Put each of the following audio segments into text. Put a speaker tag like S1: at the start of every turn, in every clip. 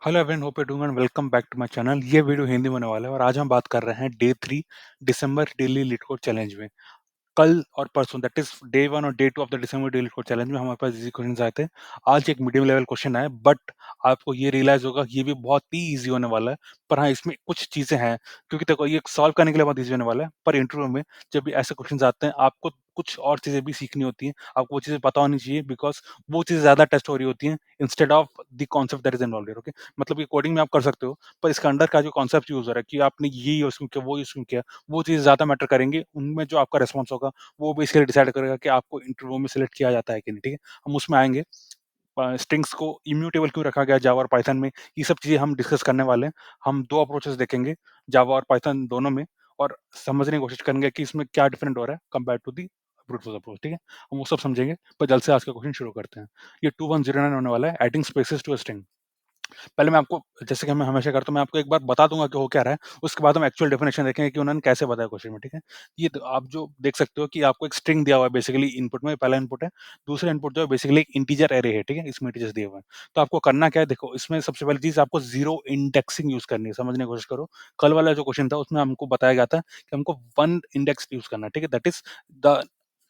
S1: Hello everyone, hope you doing and welcome back to my channel. ये video Hindi में होने वाला है और आज हम बात कर रहे हैं डे 3 दिसंबर डेली लीड कोड चैलेंज में। कल और परसों दैट इज डे 1 और day 2 of the December daily code challenge में हमारे पास इजी क्वेश्चंस आए थे। आज एक मीडियम लेवल क्वेश्चन है बट आपको ये रियलाइज होगा कि ये भी बहुत ही इजी होने वाला है। पर हाँ, इसमें कुछ चीजें हैं क्योंकि देखो ये सॉल्व करने के लिए बहुत इजी होने वाला है, पर इंटरव्यू में जब भी ऐसे क्वेश्चंस आते हैं आपको कुछ और चीजें भी सीखनी होती हैं। आपको वो चीजें पता होनी चाहिए बिकॉज वो चीजें ज्यादा टेस्ट हो रही होती हैं instead of the concept that is involve. Okay, मतलब ये कोडिंग में आप कर सकते हो, पर इसका अंडर का जो कॉन्सेप्ट यूज हो रहा है कि आपने ये यूज किया वो यूज किया, वो चीज़ ज़्यादा मैटर करेंगे। उनमें जो आपका रिस्पॉन्स होगा वो बेसिकली डिसाइड करेगा कि आपको इंटरव्यू में सिलेक्ट किया जाता है कि नहीं। ठीक है, हम उसमें आएंगे। स्ट्रिंग्स को इम्यूटेबल क्यों रखा गया जावा और पाइथन में, ये सब चीज़ें हम डिस्कस करने वाले हैं। हम दो अप्रोचेस देखेंगे, जावा और पाइथन दोनों में, और समझने की कोशिश करेंगे कि इसमें क्या डिफरेंट हो रहा है compare to the brute force approach. ठीक है, हम वो सब समझेंगे। पर जल्द से आज का क्वेश्चन शुरू करते हैं। ये 2109 होने वाला है, adding spaces to a string. पहले मैं आपको, जैसे कि मैं हमेशा करता हूँ, मैं आपको एक बार बता दूँगा कि हो क्या रहा है, उसके बाद हम एक्चुअल डेफिनेशन देखेंगे कि उन्होंने कैसे बताया क्वेश्चन में। ठीक है? ये तो आप जो देख सकते हो कि आपको एक स्ट्रिंग दिया हुआ है बेसिकली इनपुट में, पहला इनपुट है। दूसरा इनपुट जो है बेसिकली एक इंटीजर एरे है, ठीक है? इसमें इंटीजर्स दिए हुए हैं। तो आपको करना क्या है, देखो इसमें सबसे पहली चीज़ आपको ज़ीरो इंडेक्सिंग यूज़ करनी है, समझने की कोशिश करो। कल वाला जो क्वेश्चन था उसमें हमको बताया गया था कि हमको 1 इंडेक्स यूज़ करना है, ठीक है? That is the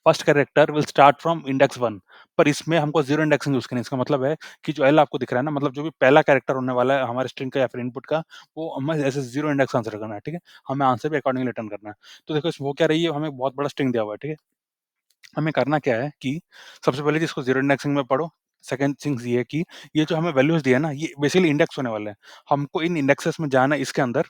S1: first character will start from index 1। पर इसमें हमको ज़ीरो इंडेक्सिंग यूज़ करनी है। इसका मतलब है कि जो एल आपको दिख रहा है ना, मतलब जो भी पहला कैरेक्टर होने वाला है हमारे स्ट्रिंग का या फिर इनपुट का, वो हमें ऐसे ज़ीरो इंडेक्स आंसर करना है, ठीक है? हमें आंसर भी अकॉर्डिंगली रिटर्न करना है। तो देखो इसमें हो क्या रही है, हमें बहुत बड़ा स्ट्रिंग दिया हुआ है, ठीक है? हमें करना क्या है कि सबसे पहले इसको ज़ीरो इंडेक्सिंग में पढ़ो। सेकंड थिंग्स ये है कि ये जो हमें वैल्यूज़ दिया है ना, ये बेसिकली इंडेक्स होने वाले हैं। हमको इन इंडेक्सेस में जाना है इसके अंदर,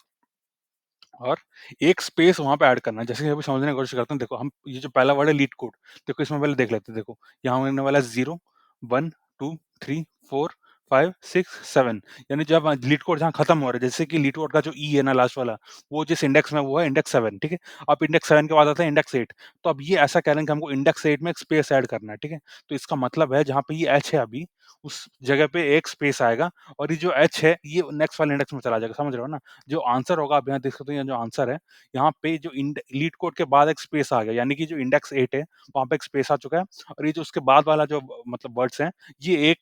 S1: और एक स्पेस वहाँ पे ऐड करना है। जैसे कि अभी समझने की कोशिश करते हैं, देखो हम ये जो पहला वर्ड है लीड कोड, देखो इसमें पहले देख लेते हैं। देखो यहाँ होने वाला है 0, 1, 2, 3, 4, 5, 6, 7। यानी जब लीड कोड जहाँ खत्म हो रहा है, जैसे कि लीड कोड का जो ई है ना लास्ट वाला, वो जिस इंडेक्स में वो है इंडेक्स 7, ठीक है? अब इंडेक्स 7 के बाद आता है इंडेक्स 8। तो अब ये ऐसा कह रहे हैं कि हमको इंडेक्स 8 में एक स्पेस ऐड करना है, ठीक है? तो इसका मतलब है जहाँ पे ये एच है अभी, उस जगह पे एक स्पेस आएगा, और ये जो एच है ये नेक्स्ट वाले इंडेक्स में चला जाएगा। समझ रहे हो ना? जो आंसर होगा आप यहाँ देख सकते हो, ये जो आंसर है, यहाँ पे जो लीड कोड के बाद एक स्पेस आ गया, यानी कि जो इंडेक्स 8 है वहाँ पे एक स्पेस आ चुका है, और ये जो उसके बाद वाला जो मतलब वर्ड्स हैं, ये एक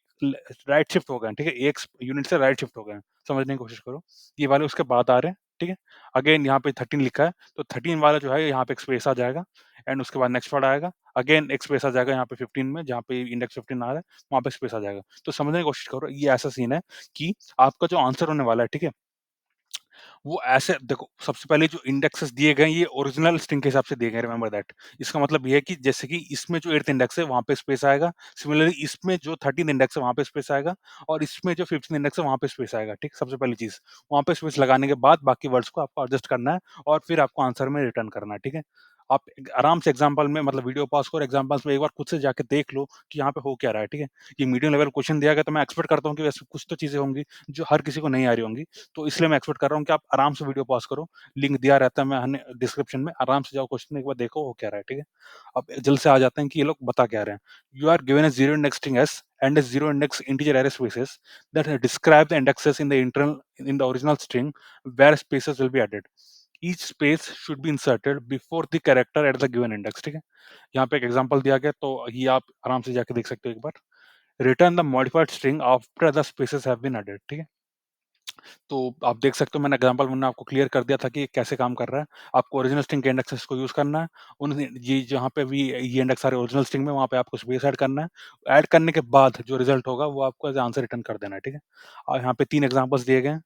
S1: राइट शिफ्ट हो गए हैं, ठीक है? एक यूनिट से राइट शिफ्ट हो गए हैं। समझने की कोशिश करो, ये वाले उसके बाद आ रहे हैं, ठीक है? अगेन यहाँ पे 13 लिखा है, तो 13 वाला जो है यहाँ पे एक स्पेस आ जाएगा, एंड उसके बाद नेक्स्ट वर्ड आएगा। अगेन एक स्पेस आ जाएगा यहाँ पे 15 में, जहाँ पे इंडेक्स 15 आ रहा है, वहाँ पे स्पेस आ जाएगा। तो समझने की कोशिश करो, ये ऐसा सीन है कि आपका जो आंसर होने वाला है, ठीक है? वो ऐसे देखो, सबसे पहले जो इंडेक्सेस दिए गए हैं ये ओरिजिनल स्ट्रिंग के हिसाब से दिए गए हैं, रिमेंबर दैट। इसका मतलब ये है कि जैसे कि इसमें जो 8th इंडेक्स है वहाँ पे स्पेस आएगा, सिमिलरली इसमें जो 13th इंडेक्स है वहाँ पे स्पेस आएगा, और इसमें जो 15th इंडेक्स है वहाँ पे स्पेस आएगा, ठीक? सबसे पहली चीज़, वहाँ पे स्पेस लगाने के बाद बाकी वर्ड्स को आपको एडजस्ट करना है, और फिर आपको आंसर में रिटर्न करना है, ठीक है? आप आराम से एग्जाम्पल में, मतलब वीडियो पॉज़ करो, एग्जाम्पल्स में एक बार खुद से जाके देख लो कि यहाँ पे हो क्या रहा है, ठीक है? ये मीडियम लेवल क्वेश्चन दिया गया, तो मैं एक्सपेक्ट करता हूँ कि वैसे कुछ तो चीज़ें होंगी जो हर किसी को नहीं आ रही होंगी। तो इसलिए मैं एक्सपेक्ट कर रहा हूँ कि आप आराम से वीडियो पॉज़ करो, लिंक दिया रहता है मैंने डिस्क्रिप्शन में, आराम से जाओ, क्वेश्चन एक बार देखो हो क्या रहा है, ठीक है? अब जल्द से आ जाते हैं कि ये लोग बता क्या रहे हैं। You are given a zero index string S and a zero index integer array spaces that describe the indexes in the internal in the original string where spaces will be added. Each space should be inserted before the character at the given index, ठीक है? यहाँ पे एक example दिया गया, तो ये आप आराम से जाके देख सकते हो एक बार। Return the modified string after the spaces have been added, ठीक है? तो आप देख सकते हो, मैंने एग्जांपल मैंने आपको क्लियर कर दिया था कि ये कैसे काम कर रहा है। आपको ओरिजिनल स्ट्रिंग के इंडेक्सेस को यूज़ करना है। उन ये जहाँ पे भी ये इंडेक्स सारे ओरिजिनल स्ट्रिंग में, वहाँ पे आपको स्पेस ऐड करना है। ऐड करने के बाद जो रिजल्ट होगा वो आपको एज़ आंसर रिटर्न कर देना है, ठीक है? और यहाँ पे 3 एग्जांपल्स दिए गए हैं।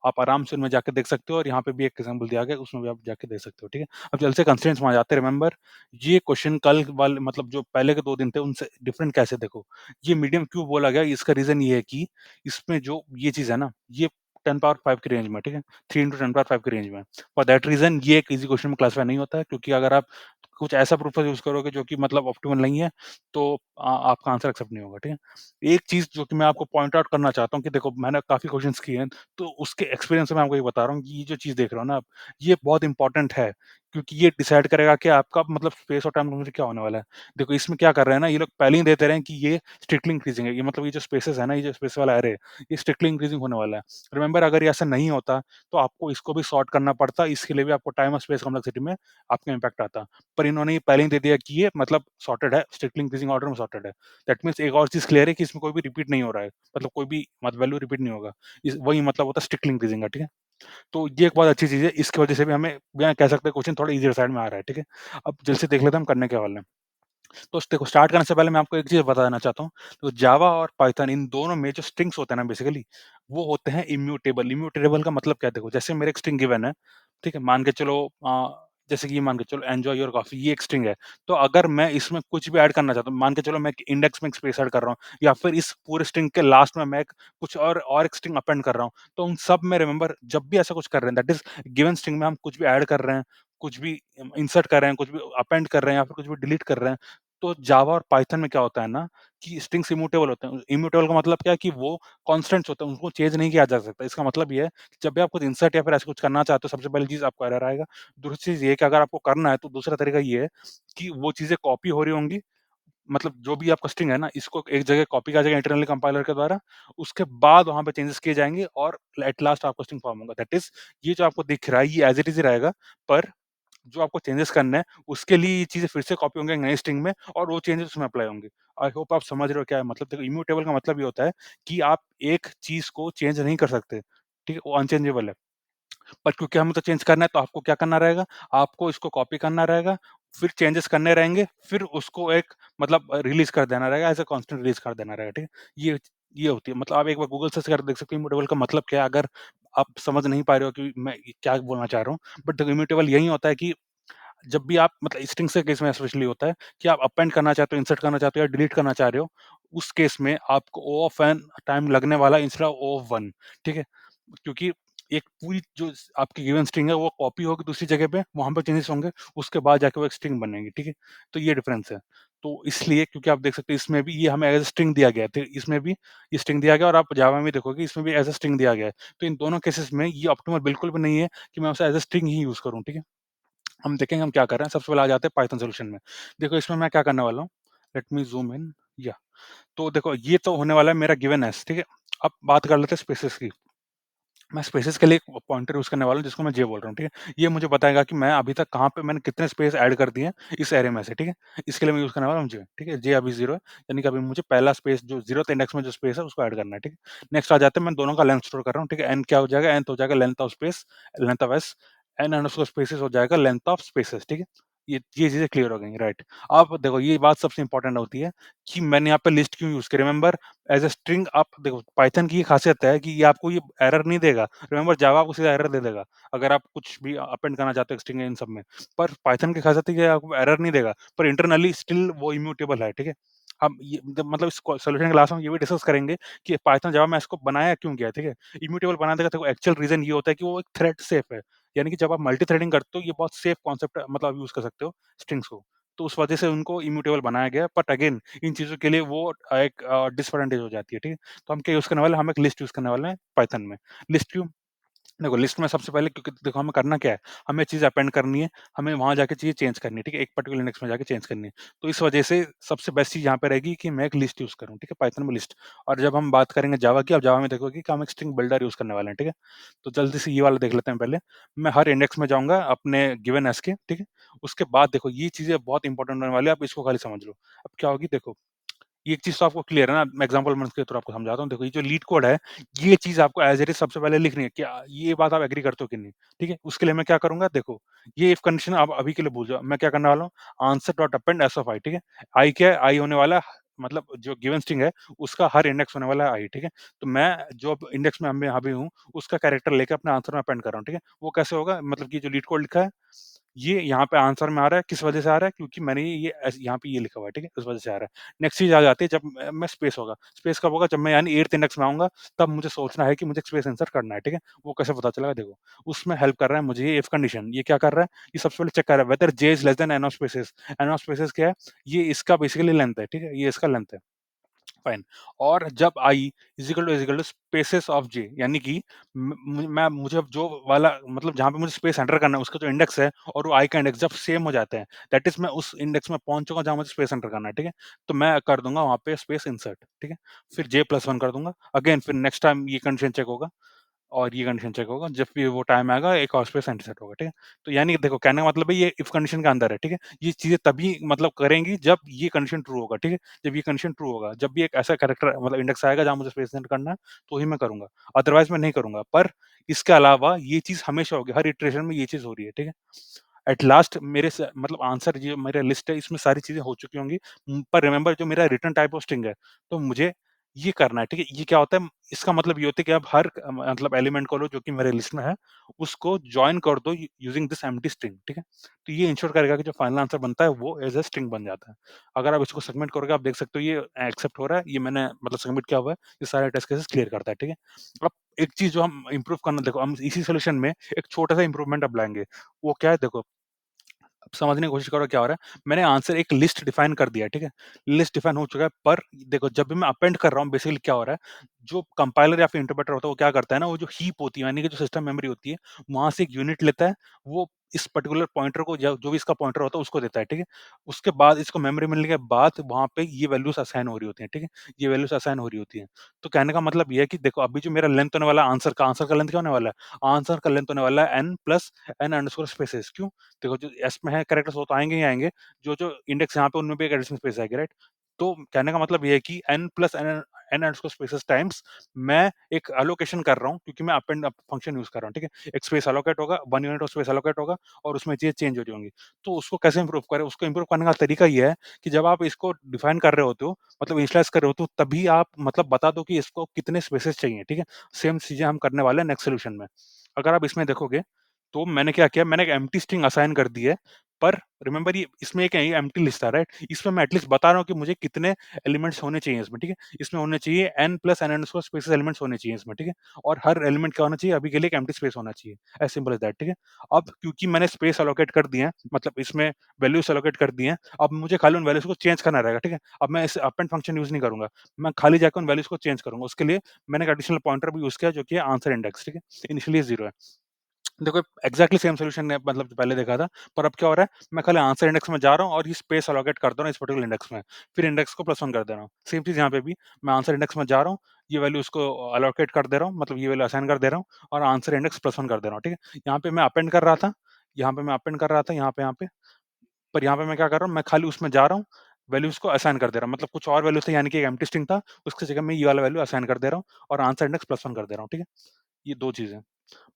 S1: आप आराम से उनमें जाके देख सकते हो, और यहाँ पे भी एक एग्जांपल दिया गया है, उसमें भी आप जाके देख सकते हो, ठीक है? अब जल्द से कंस्ट्रेंट्स में आ जाते हैं। रिमेंबर, ये क्वेश्चन कल वाले, मतलब जो पहले के 2 दिन थे उनसे डिफरेंट कैसे, देखो ये मीडियम क्यों बोला गया, इसका रीज़न ये है कि इसमें जो ये चीज़ है ना, ये 10 पावर 5 की रेंज में, ठीक है? 3 इंटू 10 पावर 5 की रेंज में। फॉर दैट रीज़न ये एक ईज़ी क्वेश्चन में क्लासिफाई नहीं होता है, क्योंकि अगर आप कुछ ऐसा प्रूफ यूज़ करोगे जो कि मतलब ऑप्टिमल नहीं है, तो आपका आंसर एक्सेप्ट नहीं होगा, ठीक है? एक चीज़ जो कि मैं आपको पॉइंट आउट करना चाहता हूँ कि देखो मैंने काफ़ी क्वेश्चन्स किए हैं, तो उसके एक्सपीरियंस से मैं आपको ये बता रहा हूँ कि ये जो चीज़ देख रहे हो ना आप, ये बहुत इंपॉर्टेंट है, क्योंकि ये डिसाइड करेगा कि आपका मतलब स्पेस और टाइम क्या होने वाला है। देखो इसमें क्या कर रहे हैं ना, ये लोग पहले ही देते रहे हैं कि ये स्ट्रिक्टली इंक्रीजिंग है। ये मतलब ये जो स्पेसेस है ना, ये जो स्पेस वाला एरे है, ये स्ट्रिक्टली इंक्रीजिंग होने वाला है। रिमेंबर, अगर ये ऐसा नहीं होता तो आपको इसको भी सॉर्ट करना पड़ता, इसके लिए भी आपको टाइम और स्पेस कॉम्प्लेक्सिटी में आपका इम्पैक्ट आता। पर इन्होंने ये पहले ही दे दिया कि ये मतलब सॉर्टेड है, स्ट्रिक्टली इंक्रीजिंग ऑर्डर में सॉर्टेड है। दैट मीन्स एक और चीज़ क्लियर है कि इसमें कोई भी रिपीट नहीं हो रहा है, मतलब कोई भी वैल्यू रिपीट नहीं होगा। इस वही मतलब होता है स्ट्रिक्टली इंक्रीजिंग का, ठीक है? तो ये एक बहुत अच्छी चीज़ है, इसकी वजह से भी हमें या कह सकते हैं क्वेश्चन थोड़ा ईज़ियर साइड में आ रहा है, ठीक है? अब जल्दी से देख लेते हैं हम करने क्या वाले हैं। तो देखो स्टार्ट करने से पहले मैं आपको एक चीज़ बता देना चाहता हूँ, तो जावा और पाइथन इन दोनों में जो स्ट्रिंग्स होते हैं ना बेसिकली, वो होते हैं इम्यूटेबल। इम्यूटेबल का मतलब क्या है देखो, जैसे मेरे एक स्ट्रिंग गिवन है, ठीक है? मान के चलो जैसे कि ये मान के चलो एन्जॉय योर कॉफी ये एक स्ट्रिंग है, तो अगर मैं इसमें कुछ भी ऐड करना चाहता हूँ, मान के चलो मैं इंडेक्स में एक स्पेस ऐड कर रहा हूँ या फिर इस पूरे स्ट्रिंग के लास्ट में मैं कुछ और एक स्ट्रिंग अपेंड कर रहा हूँ, तो उन सब में रिमेंबर जब भी ऐसा कुछ कर रहे हैं दैट इज़ गिवन स्ट्रिंग में हम कुछ भी ऐड कर रहे हैं, कुछ भी इंसर्ट कर रहे हैं, कुछ भी अपेंड कर रहे हैं या फिर कुछ भी डिलीट कर रहे हैं, तो जावा और पाइथन में क्या होता है ना कि स्ट्रिंग्स इम्यूटेबल होते हैं। इम्यूटेबल का मतलब क्या है कि वो कांस्टेंट्स होते हैं, उनको चेंज नहीं किया जा सकता। इसका मतलब ये है कि जब भी आप कुछ इंसर्ट या फिर ऐसा कुछ करना चाहते हो, सबसे पहली चीज़ आपको एरर आएगा। दूसरी चीज़ ये है कि अगर आपको करना है तो दूसरा तरीका ये है कि वो चीज़ें कॉपी हो रही होंगी, मतलब जो भी आपका स्ट्रिंग है ना, इसको एक जगह कॉपी किया जाएगा इंटरनली कंपाइलर के द्वारा, उसके बाद वहाँ पे चेंजेस किए जाएँगे और एट लास्ट आपका स्ट्रिंग फॉर्म होगा। दैट इज़ ये जो आपको दिख रहा है ये एज़ इट इज़ ही रहेगा, पर जो आपको चेंजेस करना है, उसके लिए ये चीज़ें फिर से कॉपी होंगे नए स्ट्रिंग में और वो चेंजेस उसमें अप्लाई होंगे। आई होप आप समझ रहे हो क्या है मतलब। देखो इम्यूटेबल का मतलब ये होता है कि आप एक चीज़ को चेंज नहीं कर सकते, ठीक है? वो अनचेंजेबल है। पर क्योंकि हमें तो चेंज करना है तो आपको क्या करना रहेगा, आपको इसको कॉपी करना रहेगा, फिर चेंजेस करने रहेंगे, फिर उसको एक मतलब रिलीज़ कर देना रहेगा, एज़ अ कांस्टेंट रिलीज़ कर देना रहेगा, ठीक है? ये होती है मतलब आप एक बार गूगल सर्च करके देख सकते हो इम्यूटेबल का मतलब क्या है, अगर आप समझ नहीं पा रहे हो कि मैं ये क्या बोलना चाह रहा हूँ। बट देखो इम्यूटेबल यही होता है कि जब भी आप मतलब स्ट्रिंग्स के केस में स्पेशली होता है कि आप अपेंड करना चाहते हो, इंसर्ट करना चाहते हो या डिलीट करना चाह रहे हो, उस केस में आपको ओ ऑफ एन टाइम लगने वाला इंस्टेड ऑफ ओ ऑफ 1, ठीक है? क्योंकि एक पूरी जो आपकी गिवन स्ट्रिंग है वो कॉपी होगी दूसरी जगह पे, वहाँ पे चेंजेस होंगे, उसके बाद जाके वो एक स्ट्रिंग बनेगी, ठीक है? तो ये डिफरेंस है। तो इसलिए क्योंकि आप देख सकते हैं इसमें भी ये हमें एज़ अ स्ट्रिंग दिया गया है, तो इसमें भी ये स्ट्रिंग दिया गया और आप जावा में देखोगे इसमें भी एज़ अ स्ट्रिंग दिया गया है। तो इन दोनों केसेस में ये ऑप्टिमल बिल्कुल भी नहीं है कि मैं उसे as a string he use करूँ, ठीक है? हम देखेंगे हम क्या कर रहे हैं। सबसे पहले आ जाते हैं पाइथन सॉल्यूशन में। देखो इसमें मैं क्या करने वाला हूँ, लेट मी ज़ूम इन या तो देखो ये तो होने वाला है मेरा गिवन एस, ठीक है? अब बात कर लेते हैं स्पेसेस की। मैं स्पेसेस के लिए एक पॉइंटर यूज़ करने वाला हूँ जिसको मैं जे बोल रहा हूँ, ठीक है? ये मुझे बताएगा कि मैं अभी तक कहाँ पे मैंने कितने स्पेस ऐड कर दिए हैं इस एरे में से, ठीक है? इसके लिए मैं यूज़ करने वाला हूँ जे, ठीक है? जे अभी 0 है, यानी कि अभी मुझे पहला स्पेस जो 0th इंडेक्स में जो स्पेस है उसको ऐड करना है, ठीक है? नेक्स्ट आ जाते हैं मैं दोनों का लेंथ स्टोर कर रहा हूँ, ठीक है? एन क्या हो जाएगा? एनथ हो जाएगा length of space, length of s, n underscore spaces हो जाएगा लेंथ ऑफ स्पेसेस, ठीक है? ये चीज़ें क्लियर हो गई, राइट? अब देखो ये बात सबसे इंपॉर्टेंट होती है कि मैंने यहाँ पे लिस्ट क्यों यूज़ की? रिमेंबर एज़ अ स्ट्रिंग आप देखो पाइथन की ये खासियत है कि ये आपको ये एरर नहीं देगा। रिमेंबर जावा आपको सीधा एरर दे देगा, अगर आप कुछ भी अपेंड करना चाहते हो स्ट्रिंग इन सब में। पर पाइथन की खासियत है कि आपको एरर नहीं देगा, पर इंटरनली स्टिल वो इम्यूटेबल है, ठीक है? हम ये मतलब इस सॉल्यूशन के क्लास में ये भी डिस्कस करेंगे कि पाइथन जावा में इसको बनाया क्यों गया है, ठीक है? इम्यूटेबल बनाने का देखो एक्चुअल रीज़न ये होता है कि वो एक थ्रेड सेफ है। यानी कि जब आप मल्टी थ्रेडिंग करते हो ये बहुत सेफ कॉन्सेप्ट मतलब यूज़ कर सकते हो स्ट्रिंग्स को। तो उस वजह से उनको इम्यूटेबल बनाया गया है। बट अगेन इन चीज़ों के लिए वो एक डिसएडवांटेज हो जाती है, ठीक है? तो हम क्या यूज़ करने वाले हैं, हम एक लिस्ट यूज़ करने वाले हैं पाइथन में। लिस्ट क्यों? देखो लिस्ट में सबसे पहले क्योंकि देखो हमें करना क्या है, हमें चीज़ अपेंड करनी है, हमें वहाँ जाके चीज़ें चेंज करनी है, ठीक है? एक पर्टिकुलर इंडेक्स में जाके चेंज करनी है। तो इस वजह से सबसे बेस्ट चीज़ यहाँ पे रहेगी कि मैं एक लिस्ट यूज़ करूँ, ठीक है? पाइथन में लिस्ट। और जब हम बात करेंगे जावा की, अब जावा में देखोगे कि हम एक स्ट्रिंग बिल्डर यूज़ करने वाले हैं, ठीक है? तो जल्दी से ये वाला देख लेते हैं पहले। मैं हर इंडेक्स में जाऊँगा अपने गिवन एस के, ठीक है? उसके बाद देखो ये चीज़ें बहुत इंपॉर्टेंट होने वाली है, आप इसको खाली समझ लो। अब क्या होगी देखो ये चीज़ तो आपको क्लियर है ना? मैं एग्ज़ाम्पल के थ्रू आपको समझाता हूँ। देखो ये जो लीड कोड है, ये चीज़ आपको एज़ इट इज़ सबसे पहले लिखनी है। क्या ये बात आप एग्री करते हो कि नहीं? ठीक है? उसके लिए मैं क्या करूँगा देखो, ये इफ कंडीशन आप अभी के लिए भूल जाओ। मैं क्या करने वाला हूँ, answer dot append S of I, ठीक है? आई क्या है? आई होने वाला है मतलब जो गिवन स्ट्रिंग है, उसका हर इंडेक्स होने वाला है आई, ठीक है? तो मैं जो अब इंडेक्स में मैं अभी हूँ, उसका कैरेक्टर लेके अपने आंसर में अपेंड कर रहा हूँ, ठीक है? वो कैसे होगा? मतलब कि जो लीड कोड लिखा है ये यहाँ पे आंसर में आ रहा है, किस वजह से आ रहा है? क्योंकि मैंने ये यहाँ पे ये लिखा हुआ है, ठीक है? इस वजह से आ रहा है। नेक्स्ट चीज़ आ जाती है जब मैं स्पेस होगा, स्पेस कब होगा? जब मैं यानी 8th इंडेक्स में आऊँगा, तब मुझे सोचना है कि मुझे स्पेस इंसर्ट करना है, ठीक है? वो कैसे पता चलेगा देखो, उसमें हेल्प कर रहा है मुझे ये इफ कंडीशन, ये क्या कर रहा है? ये सबसे पहले चेक कर रहा है whether j is less than n of spaces. n of spaces क्या है? ये इसका बेसिकली लेंथ है, ठीक है? ये इसका लेंथ है। फाइन। और जब i is equal to spaces of j यानी कि मैं मुझे अब जो वाला मतलब जहाँ पे मुझे स्पेस एंटर करना है उसका जो इंडेक्स है और वो i का इंडेक्स जब सेम हो जाते हैं दैट इज़ मैं उस इंडेक्स में पहुँच चुका हूँ जहाँ मुझे स्पेस एंटर करना है, ठीक है? तो मैं कर दूँगा वहाँ पे स्पेस इंसर्ट, ठीक है? फिर j+1 कर दूँगा। अगेन फिर नेक्स्ट टाइम ये कंडीशन चेक होगा और ये कंडीशन चेक होगा, जब भी वो टाइम आएगा एक और स्पेस एंटर सेट होगा, ठीक है? तो यानी कि देखो कहने का मतलब है ये इफ कंडीशन के अंदर है, ठीक है? ये चीज़ें तभी मतलब करेंगी जब ये कंडीशन ट्रू होगा, ठीक है? जब ये कंडीशन ट्रू होगा, जब भी एक ऐसा कैरेक्टर मतलब इंडेक्स आएगा जहाँ मुझे स्पेस एंटर करना है, तो ही मैं करूँगा, अदरवाइज़ मैं नहीं करूँगा। पर इसके अलावा ये चीज़ हमेशा होगी, हर इटरेशन में ये चीज़ हो रही है, ठीक है? एट लास्ट मेरे स मतलब आंसर जो मेरा लिस्ट है इसमें सारी चीज़ें हो चुकी होंगी। पर रिमेंबर जो मेरा रिटर्न टाइप ऑफ स्ट्रिंग है, तो मुझे ये करना है, ठीक है? ये क्या होता है इसका मतलब ये होता है कि आप हर मतलब एलिमेंट को लो जो कि मेरे लिस्ट में है, उसको जॉइन कर दो यूजिंग दिस एम्प्टी स्ट्रिंग, ठीक है? तो ये इंश्योर करेगा कि जो फाइनल आंसर बनता है वो एज़ अ स्ट्रिंग बन जाता है। अगर आप इसको सबमिट करोगे आप देख सकते हो ये एक्सेप्ट हो रहा है, ये मैंने मतलब सबमिट किया हुआ है, ये सारे टेस्ट केसेस क्लियर करता है, ठीक है? अब एक चीज़ जो हम इम्प्रूव करना देखो हम इसी सॉल्यूशन में एक छोटा-सा इम्प्रूवमेंट अब लाएँगे। वो क्या है देखो अब समझने की कोशिश करो क्या हो रहा है। मैंने आंसर एक लिस्ट डिफाइन कर दिया है, ठीक है? लिस्ट डिफाइन हो चुका है पर देखो जब भी मैं अपेंड कर रहा हूँ बेसिकली क्या हो रहा है, जो कंपाइलर या फिर इंटरप्रेटर होता है वो क्या करता है ना, वो जो हीप होती है यानी कि जो सिस्टम मेमोरी होती है, वहाँ से एक यूनिट लेता है, वो इस पर्टिकुलर पॉइंटर को जो जो भी इसका पॉइंटर होता है उसको देता है, ठीक है? उसके बाद इसको मेमोरी मिलने के बाद वहाँ पे ये वैल्यूज़ असाइन हो रही होती हैं, ठीक है? ये वैल्यूज़ असाइन हो रही होती हैं। तो कहने का मतलब ये है कि देखो अभी जो मेरा लेंथ होने वाला है आंसर का लेंथ क्या होने वाला है? आंसर का लेंथ होने वाला है n plus n underscore spaces क्यों? देखो जो एस में है कैरेक्टर्स वो तो आएँगे ही आएँगे, जो इंडेक्स यहाँ पे उनमें भी एक एडिशनल स्पेस आएगी, राइट? तो कहने का मतलब ये है कि n plus n n underscore spaces times मैं एक एलोकेशन कर रहा हूँ क्योंकि मैं अपेंड फंक्शन यूज़ कर रहा हूँ, ठीक है? एक स्पेस एलोकेट होगा, 1 यूनिट ऑफ स्पेस एलोकेट होगा और उसमें चीज़ें चेंज हो रही होंगी। तो उसको कैसे इम्प्रूव करें? उसको इम्प्रूव करने का तरीका ये है कि जब आप इसको डिफाइन कर रहे होते हो, मतलब इनिशियलाइज़ कर रहे होते हो, तभी आप मतलब बता दो कि इसको कितने स्पेसेस चाहिए, ठीक है? सेम चीज़ें हम करने वाले हैं नेक्स्ट सॉल्यूशन में। अगर आप इसमें देखोगे तो मैंने क्या किया, मैंने एक एम्प्टी स्ट्रिंग असाइन कर दी है, पर रिमेंबर ये इसमें एक एम्प्टी लिस्ट था, राइट? इसमें मैं एटलीस्ट बता रहा हूँ कि मुझे कितने एलिमेंट्स होने चाहिए इसमें, ठीक है? इसमें होने चाहिए n plus n underscore spaces elements होने चाहिए इसमें, ठीक है? और हर एलिमेंट क्या होना चाहिए, अभी के लिए एक एम्प्टी स्पेस होना चाहिए, एज़ सिंपल एज़ दैट, ठीक है? अब क्योंकि मैंने स्पेस एलोकेट कर दिए हैं, मतलब इसमें वैल्यूज़ एलोकेट कर दिए हैं, अब मुझे खाली उन वैल्यूज़ को चेंज करना रहेगा, ठीक है? अब मैं इस अपेंड फंक्शन यूज़ नहीं करूँगा, मैं खाली जाके उन वैल्यूज़ को चेंज करूँगा। उसके लिए मैंने एक एडिशनल पॉइंटर भी यूज़ किया जो कि है आंसर इंडेक्स, ठीक है? इनिशियली 0 है। देखो एग्ज़ैक्टली सेम सॉल्यूशन ने मतलब जो पहले देखा था, पर अब क्या हो रहा है, मैं खाली आंसर इंडेक्स में जा रहा हूँ और ये स्पेस एलोकेट कर दे रहा हूँ इस पर्टिकुलर इंडेक्स में, फिर इंडेक्स को +1 कर दे रहा हूँ। सेम चीज़ यहाँ पे भी, मैं आंसर इंडेक्स में जा रहा हूँ, ये वैल्यू उसको एलोकेट कर दे रहा हूँ, मतलब ये वैल्यू असाइन कर दे रहा हूँ और आंसर इंडेक्स +1 कर दे रहा हूँ, ठीक है? यहाँ पे मैं अपेंड कर रहा था, यहाँ पे मैं अपेंड कर रहा था, यहाँ पे, पर यहाँ पे मैं क्या कर रहा हूँ, मैं खाली उसमें जा रहा हूँ, वैल्यूज़ को असाइन कर दे रहा हूँ, मतलब कुछ और वैल्यू थे यानी कि एक एम्प्टी स्ट्रिंग था, उसकी जगह मैं ये वाला वैल्यू असाइन कर दे रहा हूँ और आंसर इंडेक्स +1 कर दे रहा हूँ, ठीक है? ये 2 चीज़ें।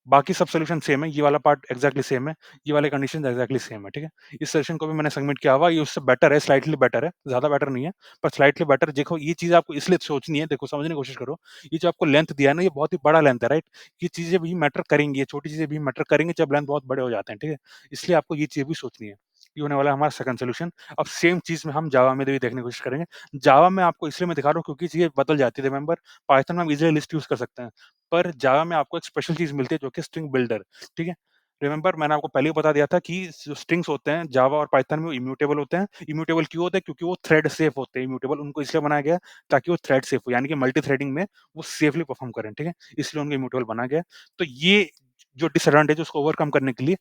S1: बाकी सब सॉल्यूशन सेम है, ये वाला पार्ट एक्ज़ैक्टली सेम है, ये वाले कंडीशंस एक्ज़ैक्टली सेम है, ठीक है? इस सॉल्यूशन को भी मैंने सबमिट किया हुआ, ये उससे बेटर है, स्लाइटली बेटर है, ज़्यादा बेटर नहीं है, पर स्लाइटली बेटर देखो ये चीज़ आपको इसलिए सोचनी है, देखो समझने की कोशिश करो, ये जो आपको लेंथ दिया है ना, ये बहुत ही बड़ा लेंथ है, राइट? ये चीज़ें भी मैटर करेंगी, ये छोटी चीज़ें भी मैटर करेंगी जब लेंथ बहुत बड़े हो जाते हैं, ठीक है? इसलिए आपको ये चीज़ भी सोचनी है। ये होने वाला है हमारा सेकंड सॉल्यूशन। अब सेम चीज़ में हम जावा में भी देखने की कोशिश करेंगे। जावा में आपको इसलिए मैं दिखा रहा हूँ क्योंकि चीज़ें बदल जाती है, रिमेंबर पाइथन में हम ईज़िली लिस्ट यूज़ कर सकते हैं। पर जावा में आपको एक स्पेशल चीज़ मिलती है जो कि स्ट्रिंग बिल्डर, ठीक है? रिमेंबर मैंने आपको पहले ही बता दिया था कि जो स्ट्रिंग्स होते हैं जावा और पाइथन में वो इम्यूटेबल होते हैं। इम्यूटेबल क्यों होते हैं? क्योंकि वो थ्रेड सेफ होते हैं इम्यूटेबल उनको इसलिए बनाया गया है ताकि वो थ्रेड सेफ हो यानी कि मल्टी-थ्रेडिंग में वो सेफली परफॉर्म करें, ठीक है? इसलिए उनको इम्यूटेबल बनाया गया है। तो ये जो डिसएडवांटेज है उसको ओवरकम करने के लिए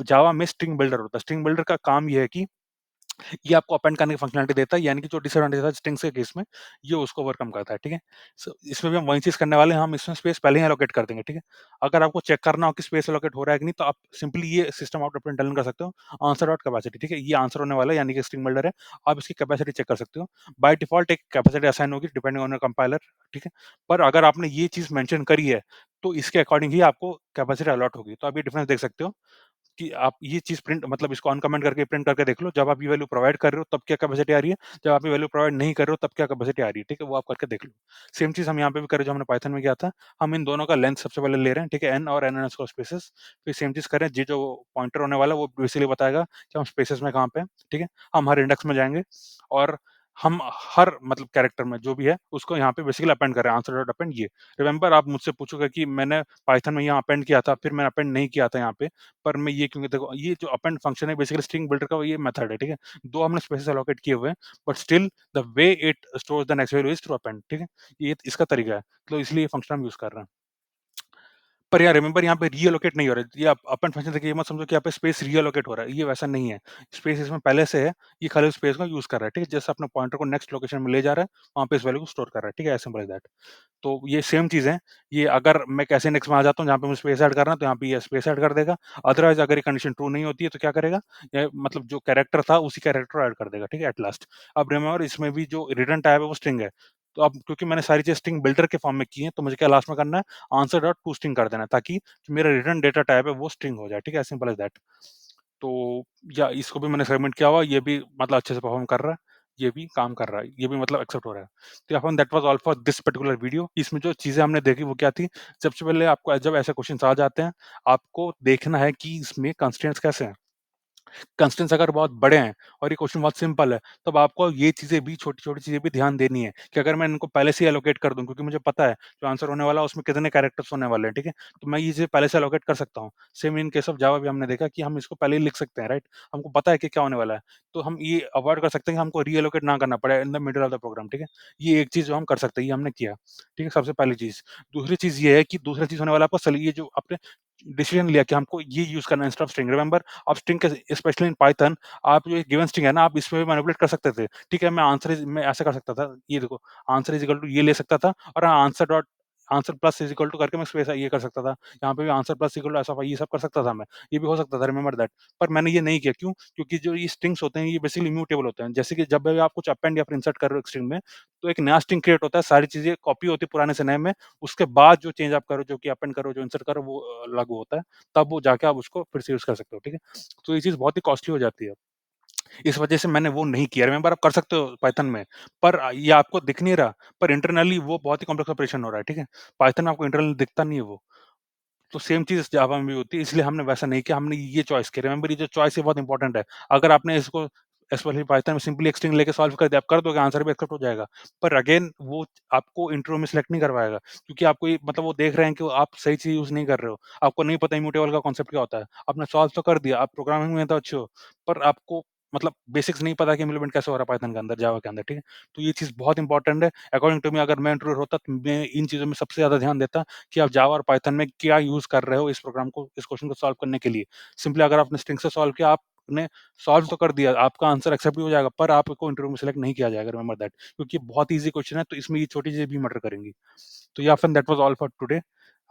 S1: जावा में स्ट्रिंग बिल्डर होता है। स्ट्रिंग बिल्डर का काम ये है कि ये आपको अपेंड करने की फंक्शनैलिटी देता है, यानी कि जो डिसएडवांटेज था स्ट्रिंग्स के केस में, ये उसको ओवरकम करता है, ठीक है? सो इसमें भी हम वही चीज़ करने वाले हैं, हम इसमें स्पेस पहले ही एलोकेट कर देंगे, ठीक है? अगर आपको चेक करना हो कि स्पेस एलोकेट हो रहा है कि नहीं, तो आप सिंपली ये सिस्टम आउट रिटर्न कर सकते हो, आंसर डॉट कैपेसिटी, ठीक है? ये आंसर होने वाला है, यानी कि स्ट्रिंग बिल्डर है, आप इसकी कैपेसिटी चेक कर सकते हो। बाय डिफ़ॉल्ट एक कैपेसिटी असाइन होगी डिपेंडिंग ऑन योर कंपाइलर, ठीक है? पर अगर आपने ये चीज़ मेंशन करी है, तो इसके अकॉर्डिंग ही आपको कैपेसिटी अलॉट होगी। तो आप ये डिफरेंस देख सकते हो कि आप ये चीज़ प्रिंट मतलब इसको अनकमेंट करके प्रिंट करके देख लो, जब आप ये वैल्यू प्रोवाइड कर रहे हो तब क्या कैपेसिटी आ रही है, जब आप ये वैल्यू प्रोवाइड नहीं कर रहे हो तब क्या कैपेसिटी आ रही है, ठीक है? वो आप करके देख लो। सेम चीज़ हम यहाँ पे भी करें जो हमने पाइथन में किया था, हम इन दोनों का लेंथ सबसे पहले ले रहे हैं, ठीक है? n और n अंडरस्कोर स्पेसेस, फिर सेम चीज़ करें, ये जो पॉइंटर होने वाला है वो बेसिकली बताएगा कि हम स्पेसेस में कहाँ पे हैं, ठीक है? हम हर इंडेक्स में जाएँगे और हम हर मतलब कैरेक्टर में जो भी है उसको यहाँ पे बेसिकली अपेंड कर रहे हैं, आंसर डॉट अपेंड ये। रिमेंबर आप मुझसे पूछोगे कि मैंने पाइथन में यहाँ अपेंड किया था, फिर मैंने अपेंड नहीं किया था यहाँ पे, पर मैं ये क्योंकि देखो ये जो अपेंड फंक्शन है बेसिकली स्ट्रिंग बिल्डर का ये मेथड है, ठीक है? 2 हमने स्पेसेस एलोकेट किए हुए हैं, but still the way it stores the next value is through append, ठीक है? ये इसका तरीका है, तो इसलिए ये फंक्शन हम यूज़ कर रहे हैं। पर यार रिमेंबर यहाँ पे रीएलोकेट नहीं हो रहा है। ये अपन फंक्शन देखिए, ये मत समझो कि यहाँ पे स्पेस रीएलोकेट हो रहा है, ये वैसा नहीं है। स्पेस इसमें पहले से है, ये खाली स्पेस को यूज़ कर रहा है, ठीक है? जैसे अपने पॉइंटर को नेक्स्ट लोकेशन में ले जा रहा है, वहाँ पे इस वैल्यू को स्टोर कर रहा है, ठीक है? As simple as that. तो ये सेम चीज़ है, ये अगर मैं कैसे नेक्स्ट में आ जाता हूँ जहाँ पे मुझे स्पेस ऐड करना है, तो यहाँ पे ये स्पेस ऐड कर देगा। अदरवाइज़ अगर ये कंडीशन ट्रू नहीं होती है, तो क्या करेगा? ये मतलब जो कैरेक्टर था, उसी कैरेक्टर को ऐड कर देगा, ठीक है? At last. अब रिमेंबर इसमें भी जो रिटर्न टाइप है, वो स्ट्रिंग है। तो अब क्योंकि मैंने सारी चीज़ स्ट्रिंग बिल्डर के फॉर्म में की है, तो मुझे क्या लास्ट में करना है? आंसर डॉट टू स्ट्रिंग कर देना है, ताकि जो मेरा रिटर्न डेटा टाइप है, वो स्ट्रिंग हो जाए, ठीक है? As simple as that. तो या इसको भी मैंने सेगमेंट किया हुआ, ये भी मतलब अच्छे से परफ़ॉर्म कर रहा है, ये भी काम कर रहा है, ये भी मतलब एक्सेप्ट हो रहा है। तो अपन that was all for this particular video. इसमें जो चीज़ें हमने देखी वो क्या थी? सबसे पहले आपको जब ऐसे क्वेश्चन्स आ जाते हैं, आपको देखना है कि इसमें कंस्ट्रेंट्स कैसे हैं। कंस्ट्रेंट्स अगर बहुत बड़े हैं और ये क्वेश्चन बहुत सिंपल है, तब आपको ये चीज़ें भी छोटी-छोटी चीज़ें भी ध्यान देनी है कि अगर मैं इनको पहले से ही एलोकेट कर दूँ, क्योंकि मुझे पता है जो आंसर होने वाला है उसमें कितने कैरेक्टर्स होने वाले हैं, ठीक है? तो मैं ये चीज़ें पहले से एलोकेट कर सकता हूँ। Same in case of Java भी हमने देखा कि हम इसको पहले ही लिख सकते हैं, राइट? हमको पता है कि क्या होने वाला है, तो हम ये अवॉइड कर सकते हैं कि हमको रीएलोकेट ना करना पड़े in the middle of the program, ठीक है? ये एक चीज़ जो हम कर सकते हैं, ये हमने किया, ठीक है? सबसे पहली चीज़। दूसरी चीज़ ये है कि दूसरा चीज़ होने वाला है आपका ये जो आपने डिसीजन लिया कि हमको ये यूज़ करना है इंस्टेड ऑफ स्ट्रिंग। रिमेंबर आप स्ट्रिंग के स्पेशली इन पाइथन, आप जो एक गिवन स्ट्रिंग है ना, आप इसमें भी मैनिपुलेट कर सकते थे। ठीक है, मैं ऐसा कर सकता था, ये देखो आंसर इज़ इक्वल टू ये ले सकता था, और answer plus is equal to करके मैं इसको ये कर सकता था। यहाँ पे भी आंसर प्लस इक्वल टू ऐसा ये सब कर सकता था मैं। ये भी हो सकता था, रिमेंबर दैट। पर मैंने ये नहीं किया, क्यों? क्योंकि जो ये स्ट्रिंग्स होते हैं, ये बेसिकली इम्यूटेबल होते हैं। जैसे कि जब भी आप कुछ अपेंड या फिर इंसर्ट कर रहे हो एक स्ट्रिंग में, तो एक नया स्ट्रिंग क्रिएट होता है, सारी चीज़ें कॉपी होती है पुराने से नए में। उसके बाद जो चेंज आप करो, जो कि अपेंड करो, जो इंसर्ट करो, वो लागू होता है। तब वो जाके आप उसको फिर से यूज़ कर सकते हो, ठीक है? तो ये चीज़ बहुत ही कॉस्टली हो जाती है। इस वजह से मैंने वो नहीं किया। रिमेंबर आप कर सकते हो पाइथन में, पर ये आपको दिख नहीं रहा, पर इंटरनली वो बहुत ही कॉम्प्लेक्स ऑपरेशन हो रहा है, ठीक है? पाइथन में आपको इंटरनली दिखता नहीं है वो। तो सेम चीज़ जावा में भी होती है, इसलिए हमने वैसा नहीं किया, हमने ये चॉइस की। रिमेंबर ये जो चॉइस है बहुत इंपॉर्टेंट है। अगर आपने इसको स्पेशली पाइथन में सिंपली एक स्ट्रिंग लेके सॉल्व कर दिया, आप कर दोगे, आंसर भी एक्सेप्ट हो जाएगा। पर अगेन वो आपको इंटरव्यू में सिलेक्ट नहीं करवाएगा, क्योंकि आपको ये मतलब वो देख रहे हैं कि आप सही चीज़ यूज़ नहीं कर रहे हो। आपको नहीं पता इम्यूटेबल का कॉन्सेप्ट क्या होता है। आपने सॉल्व तो कर दिया, आप प्रोग्रामिंग में तो अच्छे हो, पर आपको मतलब बेसिक्स नहीं पता कि इम्प्लीमेंट कैसे हो रहा है पाइथन के अंदर, जावा के अंदर, ठीक है? तो ये चीज़ बहुत इंपॉर्टेंट है। अकॉर्डिंग टू मी, अगर मैं इंटरव्यूअर होता, तो मैं इन चीज़ों में सबसे ज़्यादा ध्यान देता कि आप जावा और पाइथन में क्या यूज़ कर रहे हो इस प्रोग्राम को, इस क्वेश्चन को सॉल्व करने के लिए। सिंपली अगर आपने स्ट्रिंग से सॉल्व किया, आपने सॉल्व तो कर दिया, आपका आंसर एक्सेप्ट भी हो जाएगा, पर आपको इंटरव्यू में सिलेक्ट नहीं किया जाएगा, रिमेंबर दैट। क्योंकि बहुत ईज़ी क्वेश्चन है, तो इसमें ये छोटी चीज़ें भी मैटर करेंगी। तो या फिर that was all for today.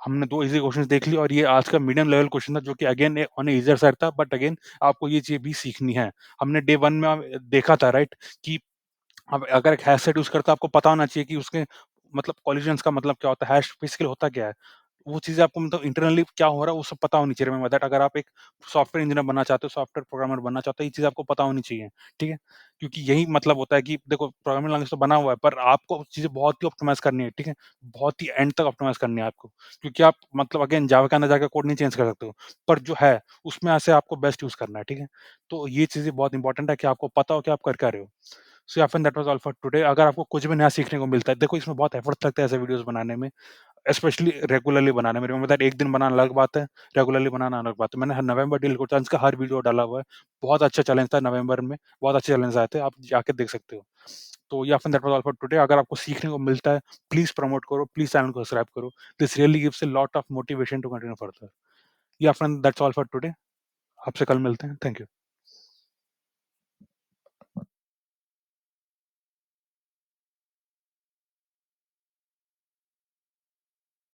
S1: हमने 2 ईज़ी क्वेश्चन्स देख लिए, और ये आज का मीडियम लेवल क्वेश्चन था, जो कि again on a easier side था, बट अगेन आपको ये चीज़ भी सीखनी है। हमने डे 1 में देखा था, राइट, कि अब अगर एक हैश सेट यूज़ करते हो, आपको पता होना चाहिए कि उसके मतलब कोलिजन्स का मतलब क्या होता है, हैश बेसिकली होता क्या है? वो चीज़ें आपको मतलब इंटरनली क्या हो रहा है, वो सब पता होनी चाहिए। रिमेंबर दैट, अगर आप एक सॉफ्टवेयर इंजीनियर बनना चाहते हो, सॉफ्टवेयर प्रोग्रामर बनना चाहते हो, ये चीज़ आपको पता होनी चाहिए, ठीक है? क्योंकि यही मतलब होता है कि देखो, प्रोग्रामिंग लैंग्वेज तो बना हुआ है, पर आपको चीज़ें बहुत ही ऑप्टिमाइज़ करनी है, ठीक है? बहुत ही एंड तक ऑप्टिमाइज़ करनी है आपको, क्योंकि आप मतलब अगेन जावा के अंदर जाके कोड नहीं चेंज कर सकते हो, पर जो है, उसमें से आपको बेस्ट यूज़ करना है, ठीक है? तो ये चीज़ें बहुत इंपॉर्टेंट है कि आपको पता हो कि आप कर क्या रहे हो। सो या फिर that was all for today. अगर आपको कुछ भी नया सीखने को मिलता है, देखो इसमें बहुत एफर्ट्स लगते हैं ऐसे वीडियोज़ बनाने में, स्पेशली रेगुलरली बनाने में। रिमेंबर दैट, एक दिन बनाना अलग बात है, रेगुलरली बनाना अलग बात है। मैंने हर नवंबर डील कोटान्स का हर वीडियो डाला हुआ है। बहुत अच्छा चैलेंज था नवंबर में, बहुत अच्छे चैलेंज आए थे, आप जाके देख सकते हो। तो या फिर that was all for today. अगर आपको सीखने को मिलता है, प्लीज़ प्रमोट करो, प्लीज़ चैनल को सब्सक्राइब करो। This really gives a lot of motivation to continue further. या फिर दैट्स ऑल फॉर टुडे। आपसे कल मिलते हैं। Thank you.